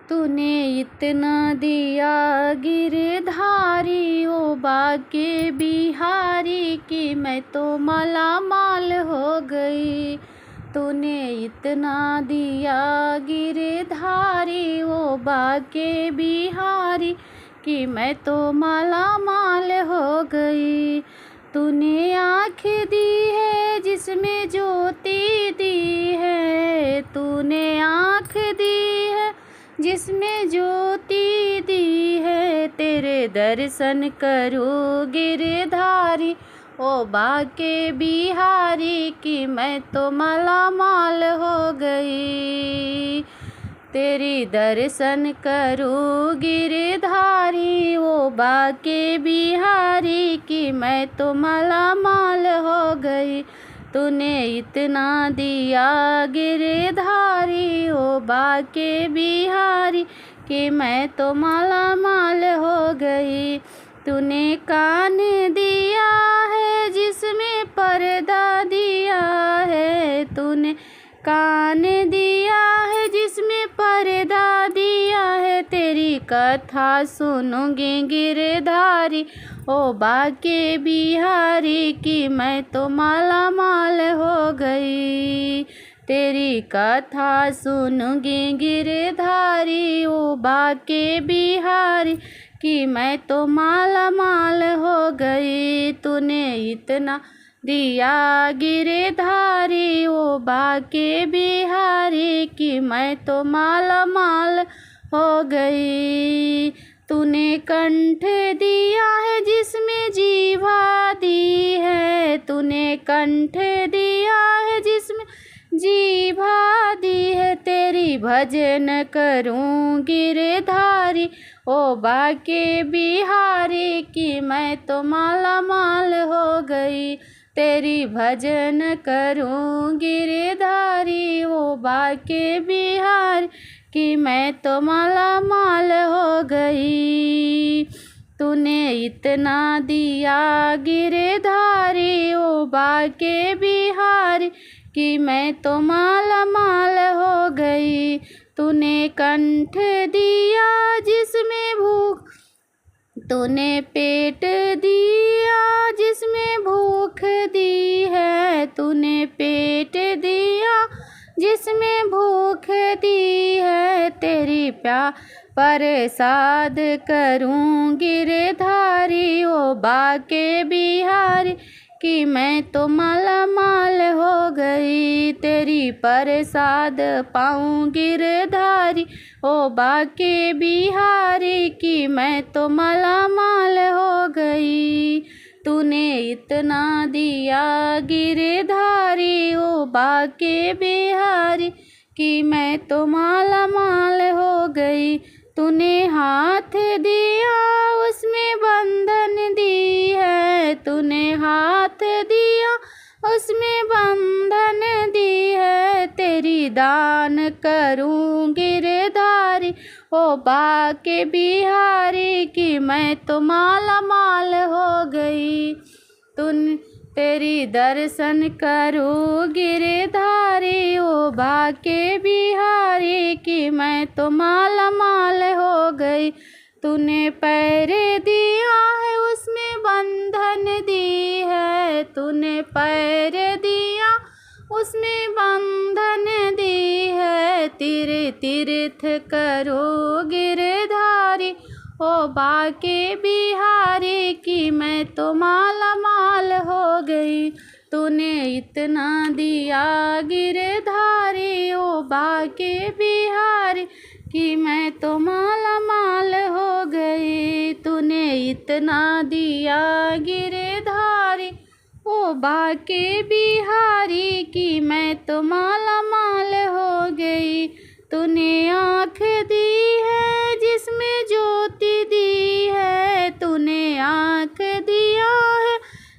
तूने इतना दिया गिरधारी ओ बाके बिहारी कि मैं तो माला माल हो गई। तूने इतना दिया गिरधारी ओ बाके बिहारी कि मैं तो माला माल हो गई। तूने आँख दी है जिसमें ज्योति दी है, तूने आँख दी है जिसमें ज्योति दी है। तेरे दर्शन करूँ गिरधारी ओ बाके बिहारी कि मैं तो माला माल हो गई। तेरी दर्शन करूँ गिरधारी ओ बाके बिहारी कि मैं तो माला माल हो गई। तूने इतना दिया गिरधारी ओ बाके बिहारी कि मैं तो माला माल हो गई। तूने कान दिया है जिसमें पर्दा दिया है, तूने कान दिया है जिसमें पर्दा दिया है। तेरी कथा सुनूंगी गिरधारी ओ बाके बिहारी कि मैं तो माला माल हो गई। तेरी कथा सुनूंगी गिरधारी ओ बाके बिहारी कि मैं तो माला माल हो गई। तूने इतना दिया गिरधारी ओ बाके बिहारी कि मैं तो माला माल हो गई। तूने कंठ दिया है जिसमें जीवा दी है, तूने कंठ दिया है जिसमें जीभा दी है। तेरी भजन करूं गिरधारी ओ बाके बिहारी कि मैं तो माला माल हो गई। तेरी भजन करूं गिरधारी ओ बाके बिहारी कि मैं तो माला माल हो गई। तूने इतना दिया गिरधारी ओ बाके बिहारी कि मैं तो माला माल हो गई। तूने कंठ दिया जिसमें भूख, तूने पेट दिया जिसमें भूख दी है, तूने पेट दिया जिसमें भूख दी है। तेरी प्रसाद करूं गिरधारी ओ बाके बिहारी कि मैं तो माला माल हो गई। तेरी प्रसाद पाऊं गिरधारी ओ बाके बिहारी कि मैं तो माला माल हो गई। तूने इतना दिया गिरधारी ओ बाके बिहारी कि मैं तो माला माल हो गई। तूने हाथ दिया उसमें बंधन दी है, तूने हाथ दिया उसमें बंधन दी है। तेरी दान करूं गिरधारी ओ बाके बिहारी कि मैं तो माला माल हो गई। तेरी दर्शन करूं गिरधारी ओ बाके बिहारी कि मैं तो माला माल हो गई। तूने पैर दिया है उसमें बंधन दी है, तूने पैर दिया उसमें बंधन दी है। तीर्थ करो गिरधारी ओ बाके बिहारी कि मैं तो माला माल हो गई। तूने इतना दिया गिरधारी ओ बाके बिहारी कि मैं तो माला माल हो गई। तूने इतना दिया गिरधारी ओ बाके बिहारी कि मैं तो माला माल हो गई। तूने आँख दी है जिसमें ज्योति दी है, तूने आँख दिया है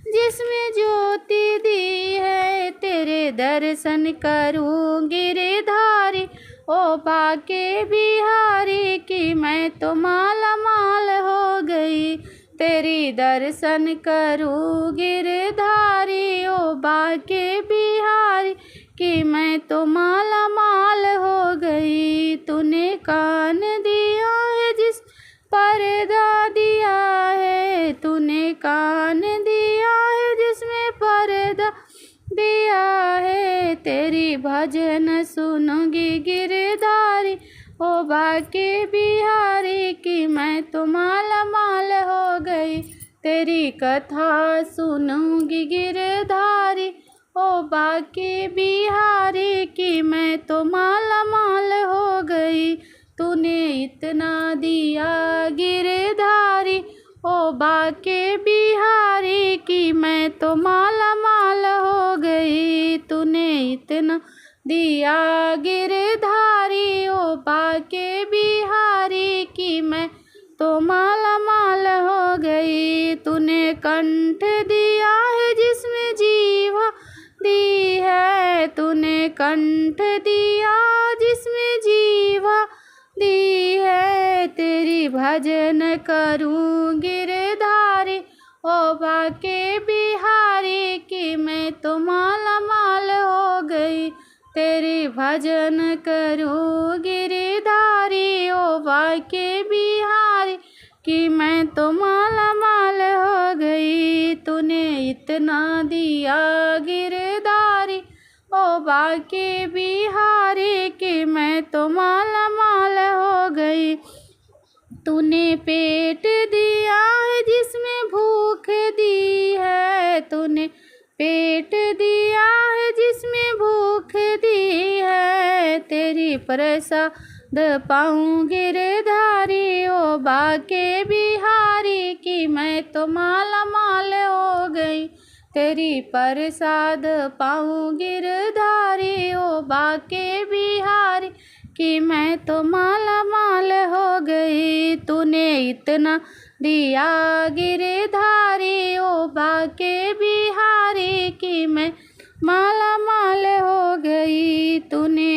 जिसमें ज्योति दी है। तेरे दर्शन करूं गिरधारी ओ बाके बिहारी कि मैं तो माला माल हो गई। तेरी दर्शन करूं गिरधारी ओ बाके बिहारी कि मैं तो माला माल हो गई। तूने कान दिया है जिस पर्दा दिया है, तूने कान दिया है जिसमें पर्दा दिया है। तेरी भजन सुनूंगी गिरधारी ओ बाके बिहारी, कि मैं तो माला माल हो गई। तेरी कथा सुनूंगी गिरधारी ओ बाके बिहारी, कि मैं तो माला माल हो गई। तूने इतना दिया गिरधारी ओ बाके बिहारी, कि मैं तो माला माल हो गई। तूने इतना दिया गिरधारी ओ बाके बिहारी, कि मैं तो माला माल हो गई। तूने कंठ दिया है जिसमें जीवा दी है, तूने कंठ दिया जिसमें जीवा दी है। तेरी भजन करूं गिरधारी ओ बाके बिहारी, कि मैं तो माला माल हो गई। तेरी भजन करूं गिरधारी ओ बाके बिहारी, कि मैं तो माला माल हो गई। तूने इतना दिया गिरधारी ओ बाके बिहारी, कि मैं तो माला माल हो गई। तूने पेट दिया है जिसमें भूख दी है, तूने पेट दिया है जिसमें भूख दी है। तेरी प्रसाद पाऊं गिरधारी ओ बाके बिहारी, कि मैं तो माला माल हो गई। तेरी प्रसाद पाऊं गिरधारी ओ बाके बिहारी, कि मैं तो माला माल हो गई। तूने इतना दिया गिरधारी ओ बाके बिहारी, कि मैं माला माल हो गई। तूने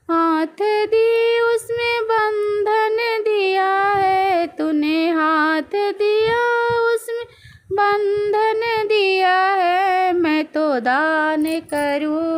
हाथ दी उसमें बंधन दिया है, तूने हाथ दिया उसमें बंधन दिया है। मैं तो दान करूं